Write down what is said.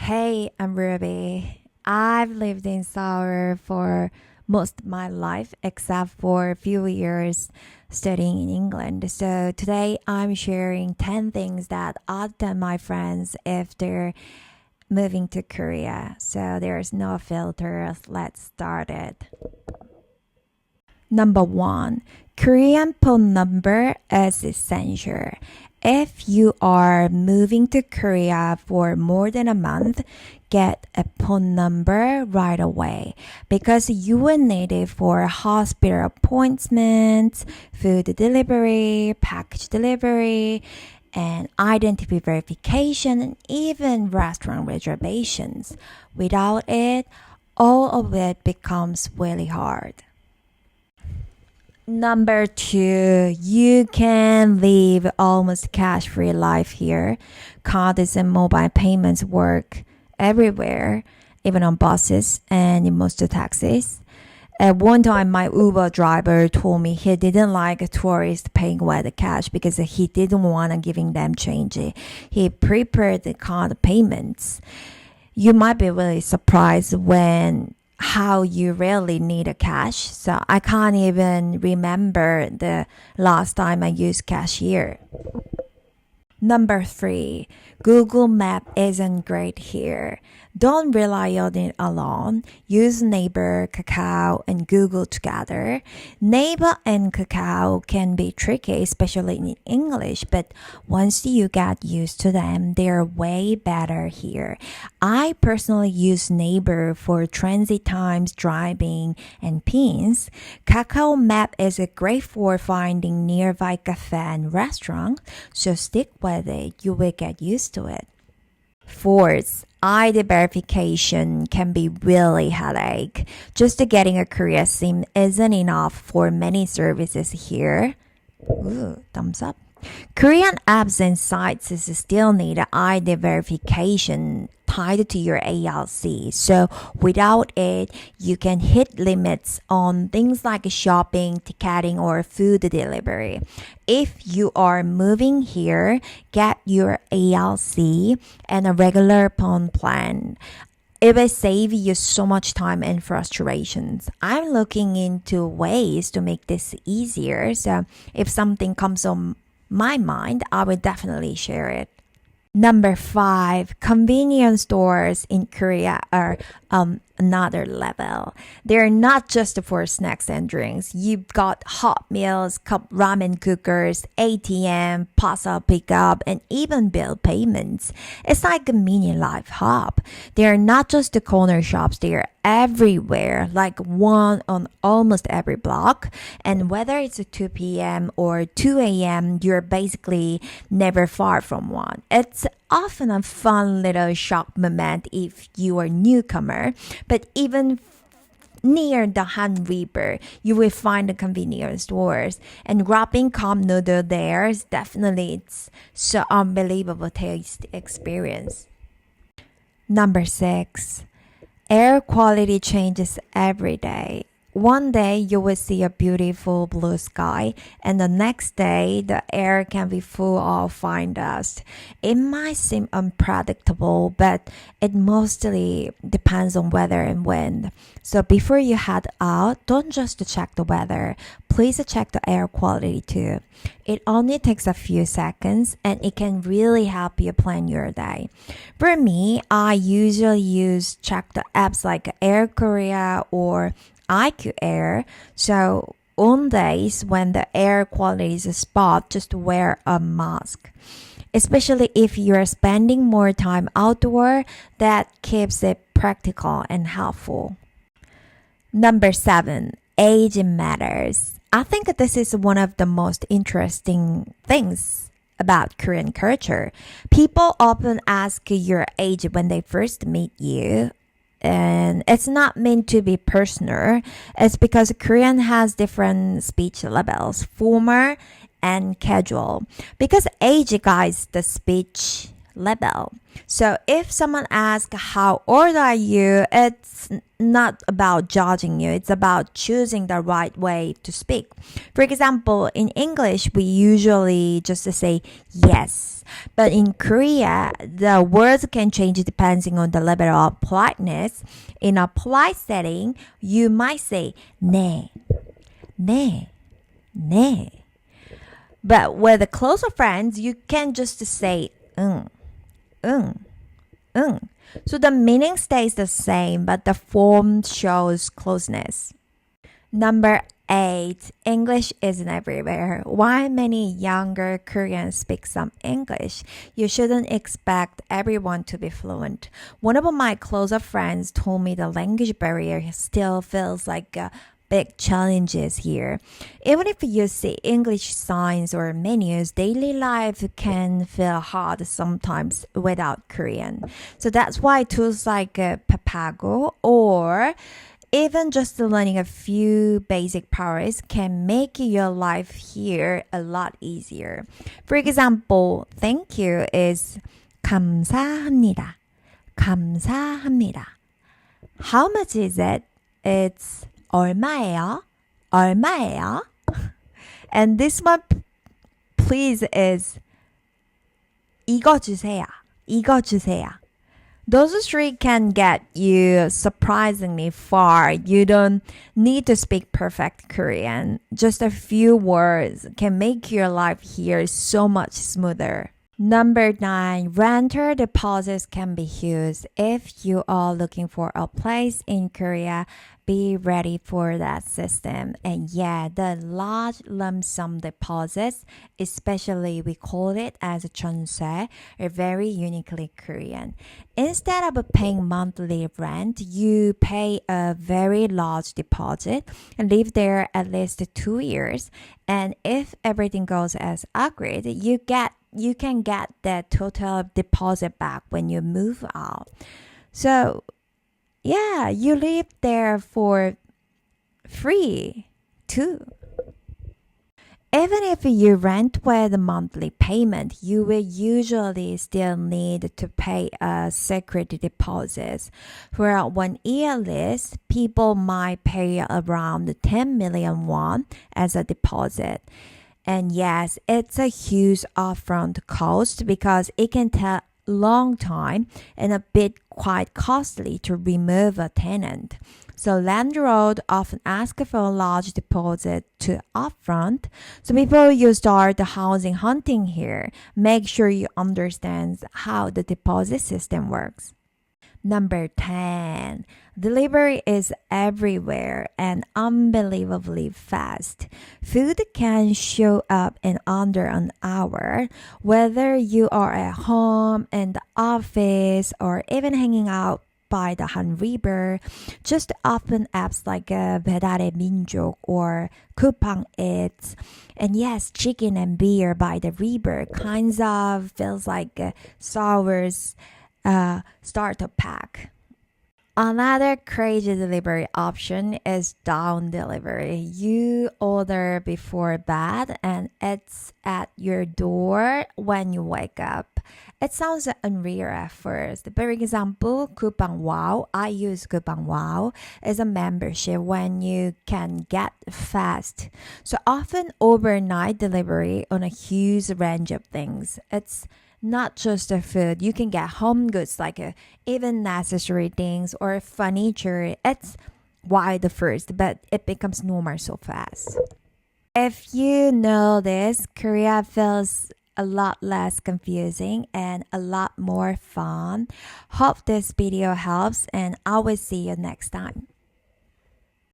Hey, I'm Ruby. I've lived in Seoul for most of my life, except for a few years studying in England. So today I'm sharing 10 things that I'd tell my friends if they're moving to Korea. So there's no filters. Let's start it. Number one, Korean phone number is essential. If you are moving to Korea for more than a month, get a phone number right away because you will need it for hospital appointments, food delivery, package delivery, and identity verification, and even restaurant reservations. Without it, all of it becomes really hard. Number two, you can live almost cash-free life here. Cards and mobile payments work everywhere, even on buses and in most taxis. At one time, my Uber driver told me he didn't like tourists paying with cash because he didn't want to giving them change. He prepared the card payments. You might be really surprised when how you really need a cash. So I can't even remember the last time I used cash here. Number three, Google Map isn't great here. Don't rely on it alone. Use Naver, Kakao, and Google together. Naver and Kakao can be tricky, especially in English, but once you get used to them, they're way better here. I personally use Naver for transit times, driving, and pins. Kakao Map is great for finding nearby cafe and restaurant, so stick with it. You will get used to it. Fourth, ID verification can be really headache. Just getting a Korea SIM isn't enough for many services here. Ooh, thumbs up. Korean apps and sites still need ID verification tied to your ALC. So without it, you can hit limits on things like shopping, ticketing, or food delivery. If you are moving here, get your ALC and a regular phone plan. It will save you so much time and frustrations. I'm looking into ways to make this easier. So if something comes on my mind, I will definitely share it. Number five, convenience stores in Korea are another level. They're not just for snacks and drinks. You've got hot meals, cup ramen cookers, ATM, pasta pickup, and even bill payments. It's like a mini life hub. They're not just the corner shops, they're everywhere, like one on almost every block. And whether it's 2 p.m. or 2 a.m., you're basically never far from one. It's often a fun little shock moment if you are a newcomer, but even near the Han River, you will find the convenience stores. And grabbing cup noodle there is definitely it's so unbelievable taste experience. Number six, air quality changes every day. One day you will see a beautiful blue sky, and the next day the air can be full of fine dust. It might seem unpredictable, but it mostly depends on weather and wind. So before you head out, don't just check the weather. Please check the air quality too. It only takes a few seconds and it can really help you plan your day. For me, I usually check the apps like Air Korea or IQ Air. So on days when the air quality is a spot, just wear a mask. Especially if you're spending more time outdoor, that keeps it practical and helpful. Number seven, age matters. I think this is one of the most interesting things about Korean culture. People often ask your age when they first meet you. And it's not meant to be personal. It's because Korean has different speech levels, formal and casual. Because age guides the speech level. So if someone asks, how old are you? It's not about judging you. It's about choosing the right way to speak. For example, in English, we usually just say yes. But in Korea, the words can change depending on the level of politeness. In a polite setting, you might say 네, 네, 네. But with the closer friends, you can just say 응, 응, 응. So the meaning stays the same, but the form shows closeness. Number 8. English isn't everywhere. While many younger Koreans speak some English, you shouldn't expect everyone to be fluent. One of my closer friends told me the language barrier still feels like a big challenges here. Even if you see English signs or menus, daily life can feel hard sometimes without Korean. So that's why tools like Papago or even just learning a few basic powers can make your life here a lot easier. For example, thank you is 감사합니다. 감사합니다. How much is it? It's 얼마예요? 얼마예요? And this one, please, is 이거 주세요. 이거 주세요. Those three can get you surprisingly far. You don't need to speak perfect Korean. Just a few words can make your life here so much smoother. Number 9, renter deposits can be huge. If you are looking for a place in Korea, be ready for that system. And yeah, the large lump sum deposits, especially we call it as a chonse, are very uniquely Korean. Instead of paying monthly rent, you pay a very large deposit and live there at least 2 years. And if everything goes as agreed, you can get the total deposit back when you move out. So, yeah, you live there for free too. Even if you rent with a monthly payment, you will usually still need to pay a security deposit. For a 1-year lease, people might pay around 10 million won as a deposit. And yes, it's a huge upfront cost because it can take a long time and a bit quite costly to remove a tenant. So landlords often ask for a large deposit to upfront. So before you start the housing hunting here, make sure you understand how the deposit system works. Number 10, delivery is everywhere and unbelievably fast. Food can show up in under an hour, whether you are at home, in the office, or even hanging out by the Han River. Just open apps like 배달의 민족 or Coupang Eats. And yes, chicken and beer by the river kinds of feels like sours starter pack. Another crazy delivery option is down delivery. You order before bed and it's at your door when you wake up. It sounds unreal at first. For example, Coupang Wow, I use Coupang Wow, is a membership when you can get fast. So often overnight delivery on a huge range of things. It's not just the food. You can get home goods like even necessary things or furniture. It's wild at first, but it becomes normal so fast. If you know this, Korea feels a lot less confusing and a lot more fun. Hope this video helps and I will see you next time.